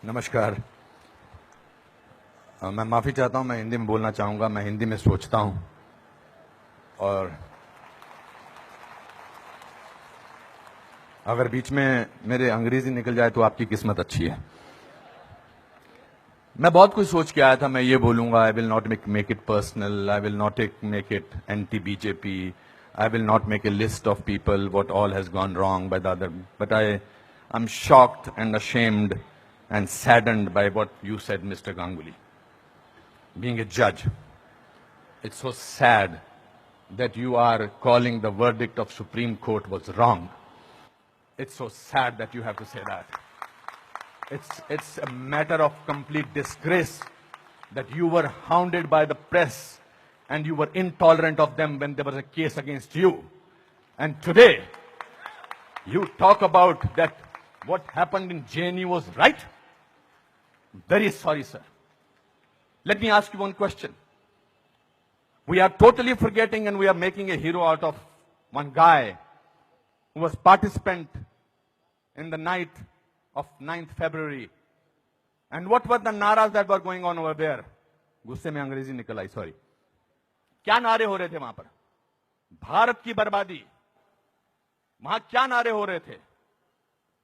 नमस्कार। मैं माफ़ी चाहता हूं, मैं हिंदी में बोलना चाहूँगा। मैं हिंदी में सोचता हूं और अगर बीच में मेरे अंग्रेजी निकल जाए तो आपकी किस्मत अच्छी है। मैं बहुत कुछ सोच के आया था। मैं ये बोलूँगा, I will not make it personal, I will not make it anti BJP, I will not make a list of people what all has gone wrong by the other, but I am shocked and ashamed and saddened by what you said, Mr. Ganguly. Being a judge, it's so sad that you are calling the verdict of Supreme Court was wrong. It's so sad that you have to say that. It's a matter of complete disgrace that you were hounded by the press and you were intolerant of them when there was a case against you. And today, you talk about that what happened in JNU was right? Very sorry, sir. Let me ask you one question. We are totally forgetting and we are making a hero out of one guy who was participant in the night of 9th February. And what were the naras that were going on over there? गुस्से में अंग्रेजी निकल आई, sorry. क्या नारे हो रहे थे वहां पर? भारत की बर्बादी। वहां क्या नारे हो रहे थे?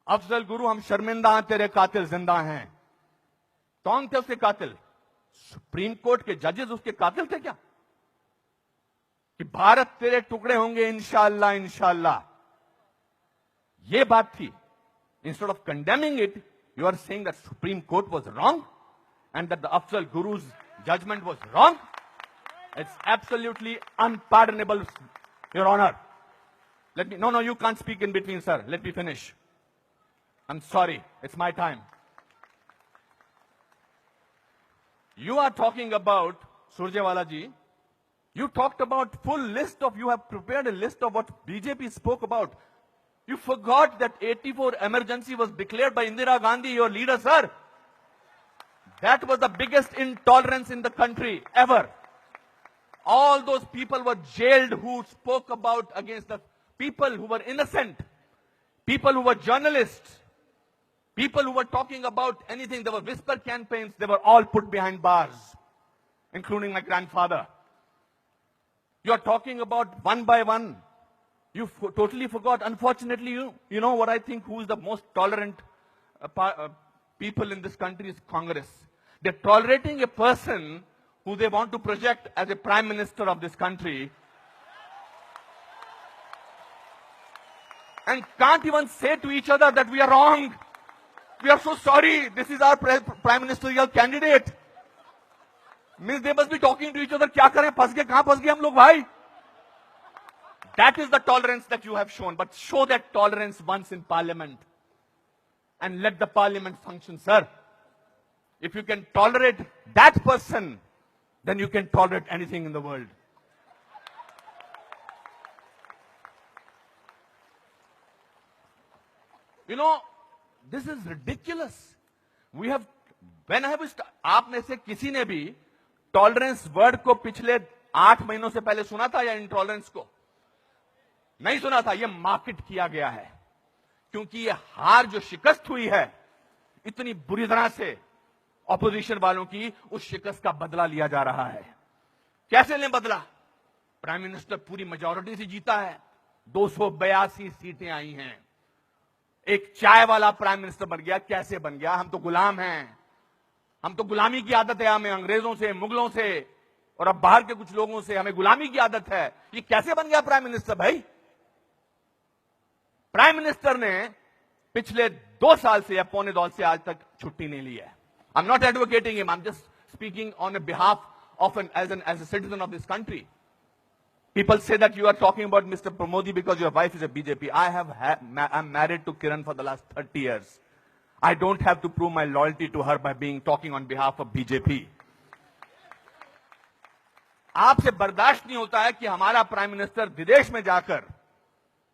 अफजल गुरु हम शर्मिंदा हैं, तेरे कातिल जिंदा हैं। कौन थे उसके कातिल? सुप्रीम कोर्ट के जजेस उसके कातिल थे क्या? कि भारत तेरे टुकड़े होंगे इंशाअल्लाह इंशाअल्लाह, ये बात थी। Instead of condemning it, you are saying that supreme court was wrong and that the Afzal Guru's judgment was wrong. It's absolutely unpardonable, your honour. Let me, no, you can't speak in between, sir. Let me finish. I'm sorry, it's my time. You are talking about, Surjewala ji, you talked about full list of, you have prepared a list of what BJP spoke about. You forgot that 84 emergency was declared by Indira Gandhi, your leader, sir. That was the biggest intolerance in the country ever. All those people were jailed who spoke about against the people who were innocent, people who were journalists, people who were talking about anything. There were whisper campaigns. They were all put behind bars, including my grandfather. You are talking about one by one. You totally forgot. Unfortunately, you know what I think, who is the most tolerant people in this country is Congress. They're tolerating a person who they want to project as a prime minister of this country and can't even say to each other that we are wrong. We are so sorry. This is our prime ministerial candidate. Means they must be talking to each other. क्या करें? फंस गए, कहां फंस गए हम लोग भाई? That is the tolerance that you have shown. But show that tolerance once in parliament and let the parliament function, sir. If you can tolerate that person, then you can tolerate anything in the world. You know, this is ridiculous. We have, when I was, आप में से किसी ने भी tolerance word को पिछले 8 महीनों से पहले सुना था या इंटॉलरेंस को? नहीं सुना था। ये मार्केट किया गया है क्योंकि ये हार जो शिकस्त हुई है इतनी बुरी तरह से ऑपोजिशन वालों की, उस शिकस्त का बदला लिया जा रहा है। कैसे लें बदला? प्राइम मिनिस्टर पूरी मेजॉरिटी से जीता है, 282 सीटें आई हैं। एक चाय वाला प्राइम मिनिस्टर बन गया। कैसे बन गया? हम तो गुलाम हैं, हम तो गुलामी की आदत है, हमें अंग्रेजों से, मुगलों से और अब बाहर के कुछ लोगों से हमें गुलामी की आदत है। ये कैसे बन गया प्राइम मिनिस्टर भाई? प्राइम मिनिस्टर ने पिछले 2 साल से या पौने 2 से आज तक छुट्टी नहीं ली है। I am not advocating him, I am just speaking on behalf of as a citizen of this country. People say that you are talking about Mr. Pramodi because your wife is a BJP. I'm married to Kiran for the last 30 years. I don't have to prove my loyalty to her by talking on behalf of BJP. आपसे बर्दाश्त नहीं होता है कि हमारा prime minister विदेश में जाकर,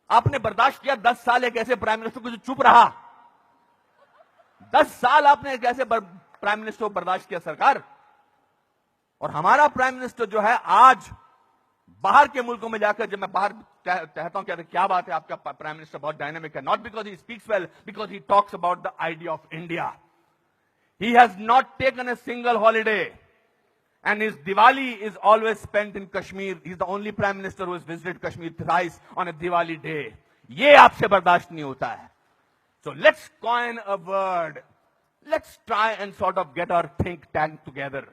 आपने बर्दाश्त किया 10 साल एक ऐसे प्राइम मिनिस्टर को जो चुप रहा। 10 साल आपने एक ऐसे प्राइम मिनिस्टर को बर्दाश्त किया सरकार। और हमारा प्राइम मिनिस्टर जो है आज बाहर के मुल्कों में जाकर, जब मैं बाहर कहता हूं क्या बात है आपका प्राइम मिनिस्टर बहुत डायनामिक है, not because he speaks well, because he talks about the idea of India. He has not taken a single holiday. And his Diwali is always spent in Kashmir. He's the only Prime Minister who has visited Kashmir thrice on a Diwali day. ये आपसे बर्दाश्त नहीं होता है. So let's coin a word. Let's try and sort of get our think tank together.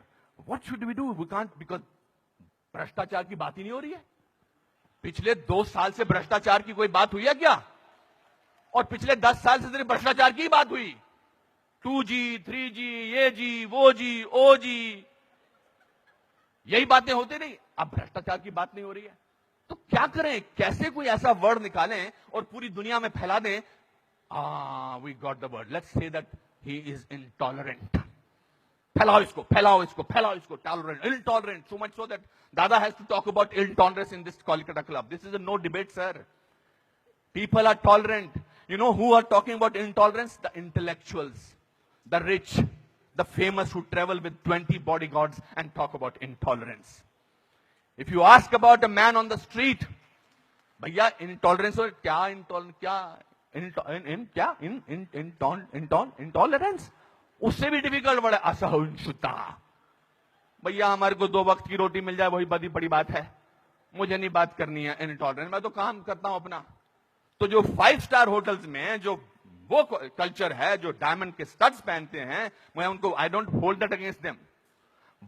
What should we do? We can't, because भ्रष्टाचार की बात ही नहीं हो रही है. पिछले 2 साल से भ्रष्टाचार की कोई बात हुई है क्या? और पिछले 10 साल से सिर्फ भ्रष्टाचार की बात हुई. 2G, 3G, ये जी, वो जी, ओ जी, यही बातें होती नहीं. अब भ्रष्टाचार की बात नहीं हो रही है. तो क्या करें? कैसे कोई ऐसा वर्ड निकालें और पूरी दुनिया में फैला दें? We got the word. Let's say that he is intolerant. फैलाओ इसको, फैलाओ इसको, फैलाओ इसको. Tolerant, intolerant. So much so that Dada has to talk about intolerance in this Kolkata club. This is a no debate, sir. People are tolerant. You know who are talking about intolerance? The intellectuals, the rich, the famous who travel with 20 bodyguards and talk about intolerance. If you ask about a man on the street, भैया intolerance और क्या intolerance, उससे भी difficult बड़ा असहिष्णुता. भैया हमारे को 2 वक्त की रोटी मिल जाए वही बड़ी बात है. मुझे नहीं बात करनी है intolerance. मैं तो काम करता हूं अपना. तो जो 5 स्टार होटल्स में जो वो कल्चर है, जो डायमंड के स्टड्स पहनते हैं, मैं उनको I don't hold that against them.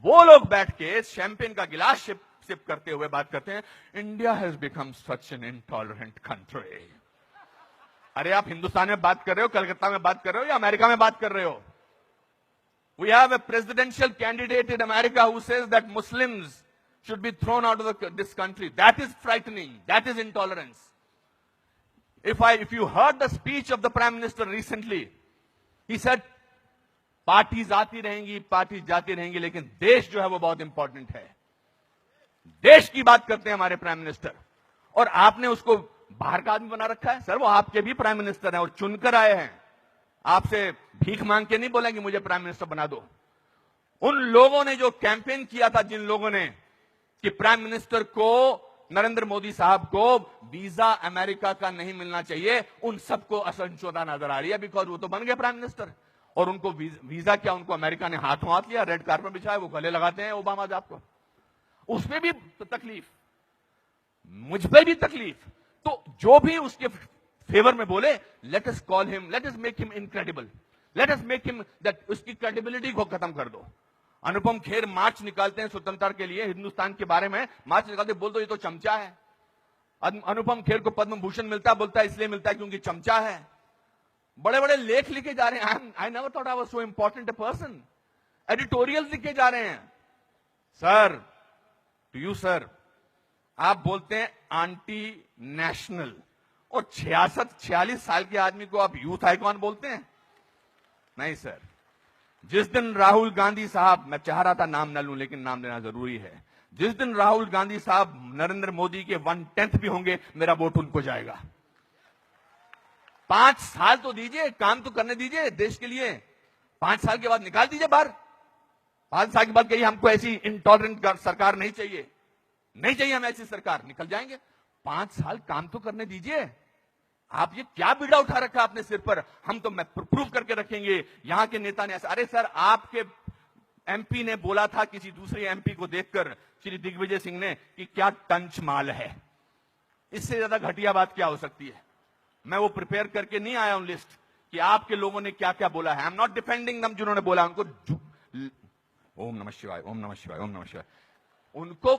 वो लोग बैठ के शैंपेन का गिलास सिप करते हुए बात करते हैं, India has become such an intolerant country. अरे आप हिंदुस्तान में बात कर रहे हो, कलकत्ता में बात कर रहे हो या अमेरिका में बात कर रहे हो? We have a presidential candidate in America who says that Muslims should be thrown out of this country. That is frightening. That is intolerance. If you heard the speech of the Prime Minister recently, he said, parties आती रहेंगी, parties जाती रहेंगी, लेकिन देश जो है वो बहुत इंपॉर्टेंट है. देश की बात करते हैं हमारे प्राइम मिनिस्टर, और आपने उसको बाहर का आदमी बना रखा है. सर वो आपके भी प्राइम मिनिस्टर हैं और चुनकर आए हैं. आपसे भीख मांग के नहीं बोलेंगे मुझे प्राइम मिनिस्टर बना दो. उन लोगों ने जो कैंपेन किया था, जिन लोगों ने कि प्राइम मिनिस्टर को, नरेंद्र मोदी साहब को वीजा अमेरिका का नहीं मिलना चाहिए, उन सबको असहिष्णुता नजर आ रही है. बिकॉज वो तो बन गए प्राइम मिनिस्टर, और उनको वीजा क्या, उनको अमेरिका ने हाथों हाथ लिया, रेड कार्पेट बिछाया, वो गले लगाते हैं ओबामा साहब को. उसमें भी तकलीफ, मुझ पे भी तकलीफ. तो जो भी उसके फेवर में बोले, let us call him, let us make him incredible, let us make him that, उसकी क्रेडिबिलिटी को खत्म कर दो. अनुपम खेर मार्च निकालते हैं स्वतंत्रता के लिए, हिंदुस्तान के बारे में मार्च निकालते, बोल दो ये तो चमचा है. अनुपम खेर को पद्म भूषण मिलता है, बोलता है इसलिए मिलता है क्योंकि चमचा है. बड़े बड़े लेख लिखे जा रहे हैं. I never thought I was so important a person. Editorial लिखे जा रहे हैं. सर, टू यू सर, आप बोलते हैं एंटी नेशनल, और 46 साल के आदमी को आप यूथ आइकॉन बोलते हैं? नहीं सर. जिस दिन राहुल गांधी साहब, मैं चाह रहा था नाम न लूं लेकिन नाम लेना जरूरी है, जिस दिन राहुल गांधी साहब नरेंद्र मोदी के 1/10 भी होंगे, मेरा वोट उनको जाएगा. 5 साल तो दीजिए, काम तो करने दीजिए देश के लिए. 5 साल के बाद निकाल दीजिए बाहर. 5 साल के बाद कहिए हमको ऐसी इंटॉलरेंट सरकार नहीं चाहिए, नहीं चाहिए हमें ऐसी सरकार, निकल जाएंगे. 5 साल काम तो करने दीजिए. आप ये क्या बीड़ा उठा रखा है अपने सिर पर? हम तो मैं प्रूव करके रखेंगे, यहां के नेता ने ऐसा. अरे सर, आपके एमपी ने बोला था किसी दूसरे एमपी को देखकर, श्री दिग्विजय सिंह ने, कि क्या टंच माल है. इससे ज्यादा घटिया बात क्या हो सकती है? मैं वो प्रिपेयर करके नहीं आया हूं लिस्ट कि आपके लोगों ने क्या क्या बोला है. आई एम नॉट डिफेंडिंग दम. जिन्होंने बोला उनको ओम नमः शिवाय, ओम नमः शिवाय, ओम नमः शिवाय, उनको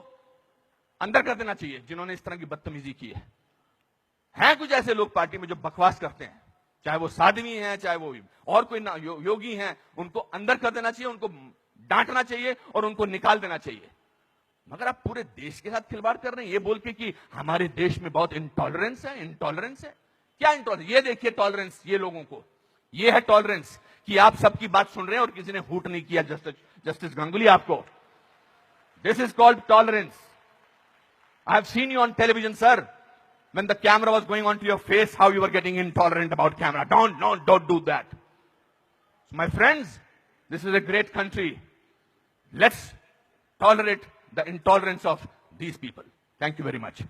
अंदर कर देना चाहिए जिन्होंने इस तरह की बदतमीजी की है. हैं कुछ ऐसे लोग पार्टी में जो बकवास करते हैं, चाहे वो साध्वी हैं, चाहे वो और कोई योगी हैं, उनको अंदर कर देना चाहिए, उनको डांटना चाहिए और उनको निकाल देना चाहिए. मगर आप पूरे देश के साथ खिलवाड़ कर रहे हैं ये बोल के कि हमारे देश में बहुत इंटॉलरेंस है. इंटॉलरेंस है क्या? इंटॉलरेंस ये देखिए, टॉलरेंस ये लोगों को, ये है टॉलरेंस कि आप सबकी बात सुन रहे हैं और किसी ने हूट नहीं किया. जस्टिस गांगुली आपको, this is called tolerance. I have seen you on television sir, when the camera was going onto your face, how you were getting intolerant about camera. Don't do that. So my friends, this is a great country. Let's tolerate the intolerance of these people. Thank you very much.